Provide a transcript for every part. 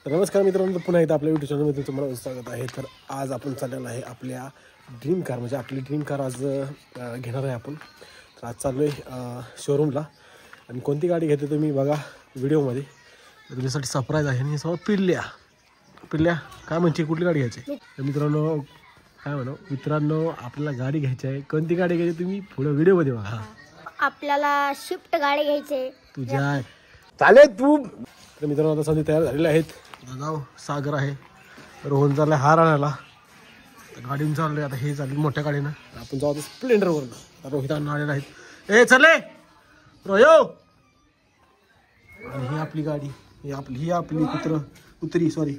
तर नमस्कार मित्रांनो, पुन्हा एकदा आपल्या यूट्यूब चॅनलमध्ये तुम्हाला स्वागत आहे। तर आज आपण चाललेलो आहे आपल्या ड्रीम कार, म्हणजे आपली ड्रीम कार आज घेणार आहे आपण। तर आज चाललो आहे शोरूमला, आणि कोणती गाडी घेते तुम्ही बघा व्हिडिओमध्ये। तुमच्यासाठी सरप्राईज आहे। आणि समोर पिल्ल्या काय म्हणते, कुठली गाडी घ्यायची? तर मित्रांनो काय म्हणू, मित्रांनो आपल्याला गाडी घ्यायची आहे। कोणती गाडी घ्यायची तुम्ही पुढे व्हिडिओमध्ये बघा। आपल्याला शिफ्ट गाडी घ्यायची आहे तुझ्या चालेल तू। तर मित्रांनो आता सध्या तयार झालेले आहेत। जाऊ, सागर आहे, रोहन चाललाय हार आणायला, गाडीनं चाललोय आता। हे चालली मोठ्या गाडीनं, आपण जाऊ आता स्प्लेंडरवरनं। रोहित अण्णा आलेला आहेत, ए चले रोयो। आणि ही आपली गाडी, ही आपली कुत्री सॉरी।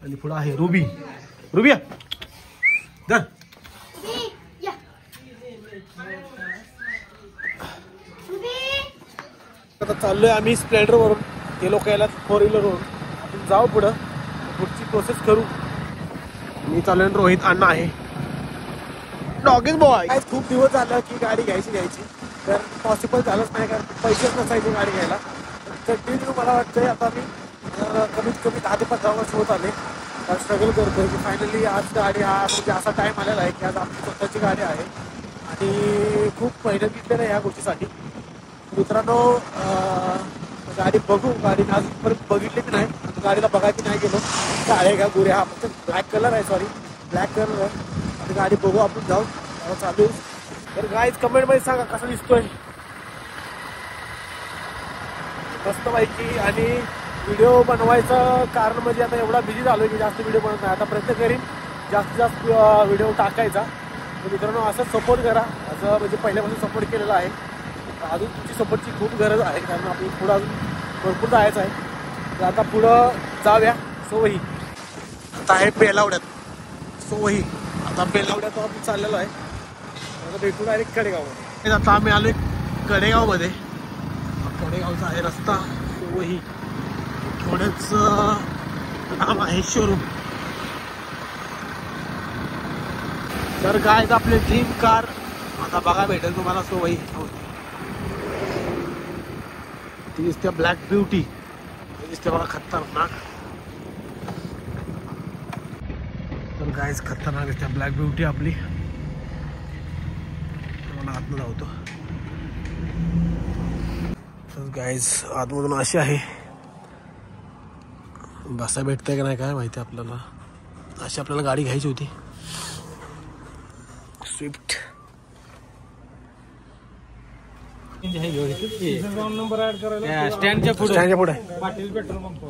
आणि पुढे आहे रुबिया धर। आता चाललोय आम्ही स्प्लेंडरवरून, ते लोक यायला 4 व्हीलरवरून। आपण जाऊ पुढं, पुढची प्रोसेस करू। मी चाललोय, रोहित अण्णा आहे, डॉगिंग बॉय। खूप दिवस झालं की गाडी घ्यायची, तर पॉसिबल झालंच नाही, कारण पैसेच नसायचे गाडी घ्यायला। कंटिन्यू मला वाटतंय आता मी कमीत कमी 10 ते 15 वर्ष होत आले स्ट्रगल करतोय की फायनली आज गाडी म्हणजे असा टाईम आलेला आहे की आज आपली स्वतःची गाडी आहे। आणि खूप मेहनत घेतलेलं आहे या गोष्टीसाठी। मित्रांनो गाडी बघू, गाडी अजूनपर्यंत बघितली की नाही, गाडीला बघायची नाही गेलो। काळे का गोरे, हा फक्त ब्लॅक कलर आहे, सॉरी ब्लॅक कलर आहे। आणि गाडी बघू, आपण जाऊ चालू। तर गाईज कमेंटमध्ये सांगा कसा दिसतोय, मस्त माहिती। आणि व्हिडिओ बनवायचं कारण म्हणजे आता एवढा बिझी झालो की जास्त व्हिडिओ बनवत नाही। आता प्रयत्न करीन जास्तीत जास्त व्हिडिओ टाकायचा। तर मित्रांनो असं सपोर्ट करा, असं म्हणजे पहिल्यापासून सपोर्ट केलेला आहे। अजून तुमची सपोर्टची खूप गरज आहे, कारण आपण पुढं अजून भरपूर जायचं आहे। तर आता पुढं जाऊया सोवही। आता आहे बेलावड्यात सोवही, आता बेलावड्यात आपण चाललेलो आहे। आता भेटून डायरेक्ट कडेगावमध्ये। आता आम्ही आलो कडेगावमध्ये, कडेगावचा आहे रस्ता सोवही, थोडंच लांब आहे शोरूम। तर काय आपले ड्रीम कार आता बघा भेटेल तुम्हाला सोवही। ती दिसते ब्लॅक ब्युटी, दिसते बघा खतरनाक। तर गाईज खतरनाक दिसते ब्लॅक ब्युटी आपली। मला आतमध्ये धावतो। तर गाईज आतमधून अशी आहे, बसा भेटतंय का नाही काय माहिती आपल्याला। अशी आपल्याला गाडी घ्यायची होती, स्विफ्ट। नंबर ऍड करायला स्टँडच्या पुढे पाटील पेट्रोल पंप।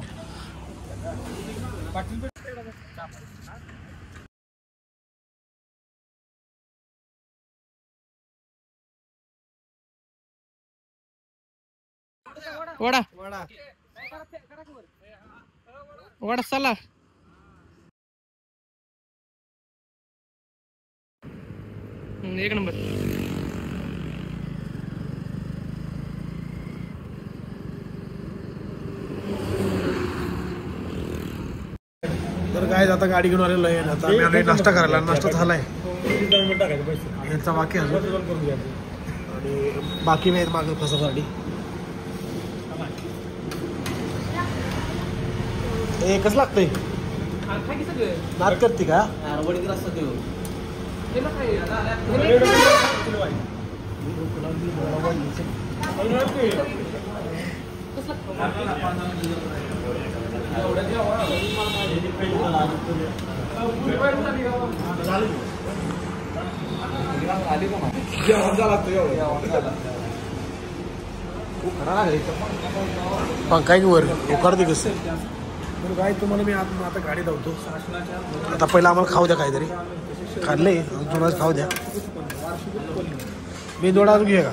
वडा चला। एक नंबर। तर काय आता गाडी घेऊन आलेलो आहे। आता आम्ही आलोय नाश्ता करायला, नाश्ता झालाय यांचा बाकी अजून, आणि बाकी नाही मागं फसासाठी। एकच लागतंय, नाद करते का? पंखाई वर उकारते कसं। तर काय तुम्हाला मी आता गाडी धावतो। आता पहिला आम्हाला खाऊ द्या काहीतरी, खाल्ले अजून खाऊ द्या। मी दोडा अजून घे का?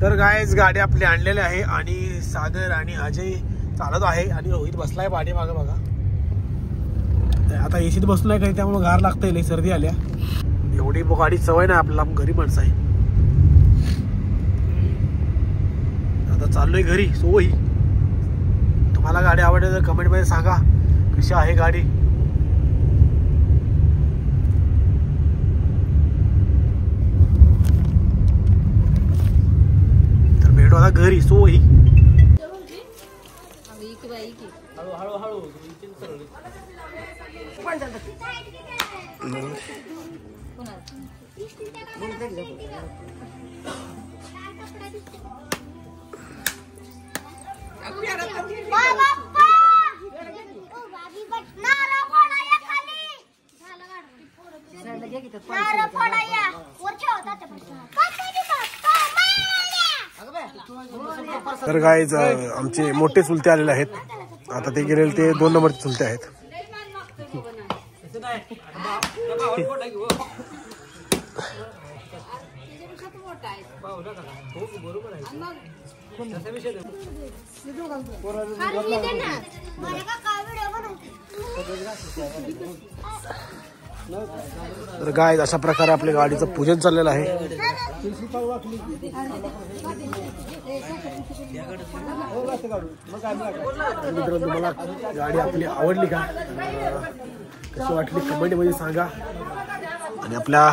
तर गायच गाडी आपली आणलेली आहे, आणि सागर आणि अजय चालत आहे, आणि रोहित बसलाय पाठी मागं बघा। आता एसीत बसलाय काही, त्यामुळे गार लागतंय, लई सर्दी आल्या। एवढी गाडी सवय नाही आपल्याला, घरी माणसं आहे। आता चाललोय घरी सोवही। तुम्हाला गाडी आवडली तर कमेंट मध्ये सांगा कशी आहे गाडी। तर भेटू आता घरी सोवही। हळू हळू तर गाईज आमचे मोठे चुलते आलेले आहेत. आता ते गेलेले ते 2 नंबरचे चुलते आहेत. तर गाईज अशा प्रकारे आपल्या गाडीचं पूजन चाललेलं आहे. मित्रांनो, तुम्हाला गाडी आपली आवडली का, कशी वाटली कमेंट मध्ये सांगा. आणि आपल्या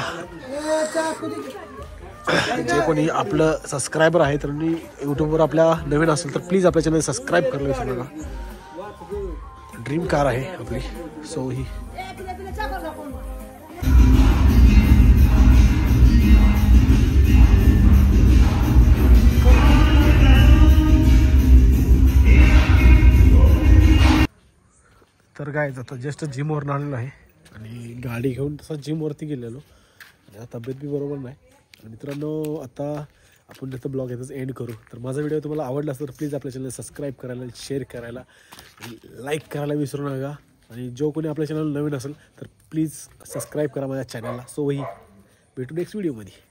जे कोणी आपलं सबस्क्रायबर आहे तर यूट्यूबवर आपल्या नवीन असेल तर प्लीज आपल्या चॅनल सबस्क्राईब करायला विसरू नका. ड्रीम कार आहे आपली. सो ही तर काय आता जस्ट जिमवरून आलेलो आहे आणि गाडी घेऊन तसं जिमवरती गेलेलो आणि तब्येत बी बरोबर नाही. आणि मित्रांनो, आता आपण त्याचा ब्लॉग याचाच एंड करू. तर माझा व्हिडिओ तुम्हाला आवडला असेल तर प्लीज आपल्या चॅनल सबस्क्राईब करायला, शेअर करायला, लाईक करायला विसरू नका. आणि जो कोणी आपल्या चॅनल नवीन असेल तर प्लीज सबस्क्राईब करा माझ्या चॅनलला. सो ही भेटू नेक्स्ट व्हिडिओमध्ये.